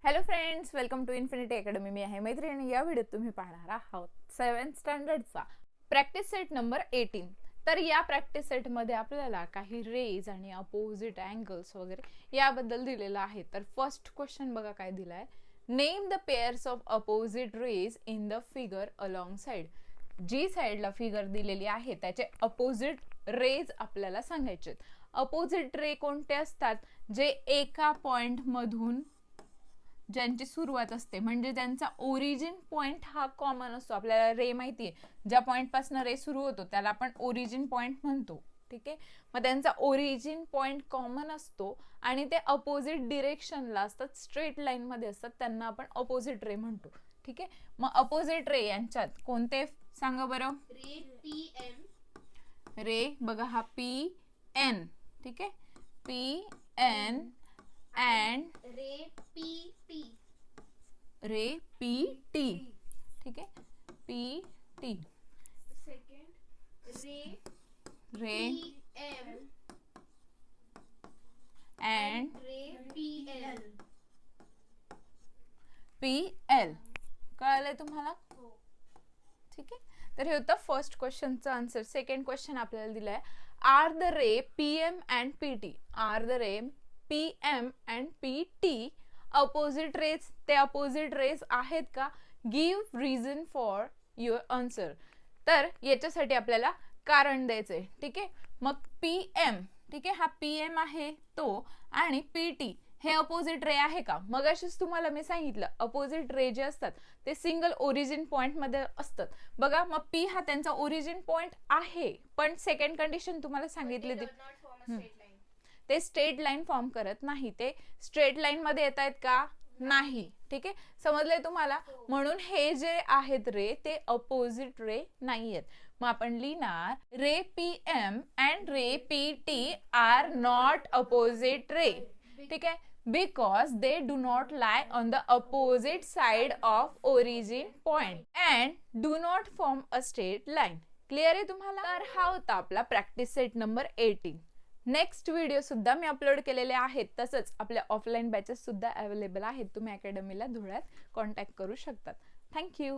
Hello friends, welcome to Infinity Academy. मी आहे मैत्रिणी. या व्हिडिओत तुम्ही पाहणार आहात 7th स्टँडर्डचा प्रॅक्टिस सेट नंबर 18. तर या प्रॅक्टिस सेटमध्ये आपल्याला काही रेज आणि अपोजिट अँगल्स वगैरे याबद्दल दिलेलं आहे. तर फर्स्ट क्वेश्चन बघा काय दिलाय. Name the pairs of opposite rays in the figure alongside. जी साइडला फिगर दिलेली आहे त्याचे अपोजिट रेज आपल्याला सांगायचे. अपोजिट रे कोणते असतात? जे एका पॉइंट मधून ज्यांची सुरुवात असते, म्हणजे त्यांचा ओरिजिन पॉइंट हा कॉमन असतो. आपल्याला रे माहिती आहे, ज्या पॉइंट पासून रे सुरू होतो त्याला आपण ओरिजिन पॉइंट म्हणतो. ठीक आहे, मग त्यांचा ओरिजिन पॉइंट कॉमन असतो आणि ते अपोजिट डिरेक्शनला असतात, स्ट्रेट लाईन मध्ये असतात, त्यांना आपण अपोजिट रे म्हणतो. ठीक आहे, मग अपोजिट रे यांच्यात कोणते सांगा बरं. रे पी एम. रे बघा हा पी एन. ठीक आहे, P N and ray P T. Ray P T. ठीक आहे, P T. Second ray ray P M and ray P L. P L. कळलंय तुम्हाला? ठीक आहे, तर हे होतं फर्स्ट क्वेश्चनचं आन्सर. सेकंड क्वेश्चन आपल्याला दिलाय. Are the ray P M and P T. Are the ray P M and P T opposite rays. ते अपोजिट रेज आहेत का? Give reason for your answer. तर याच्यासाठी आपल्याला कारण द्यायचंय. ठीक आहे, मग पी एम, ठीक आहे, हा पी एम आहे तो, आणि पी टी हे अपोजिट रे आहे का? मग अशीच तुम्हाला मी सांगितलं, अपोजिट रे जे असतात ते सिंगल ओरिजिन पॉइंट मध्ये असतात. बघा, मग पी हा त्यांचा ओरिजिन पॉइंट आहे, पण सेकंड कंडिशन तुम्हाला सांगितली ते स्ट्रेट लाईन फॉर्म करत नाही. ते स्ट्रेट लाईन मध्ये येत आहेत का? नाही. ठीक आहे, समजलंय तुम्हाला? म्हणून हे जे आहेत रे ते अपोजिट रे नाही आहेत. मग आपण लिहिणार ray P M and ray P T are not opposite ray. ठीक आहे, because they do not lie on the opposite side of origin point and do not form a straight line. Clear आहे तुम्हाला? तर हा होता आपला practice set number 18. Next video सुद्धा मी upload केलेले आहेत. तसंच आपल्या ऑफलाईन बॅचेस सुद्धा अवेलेबल आहेत. तुम्ही अकॅडमीला धुळ्यात कॉन्टॅक्ट करू शकतात. थँक्यू.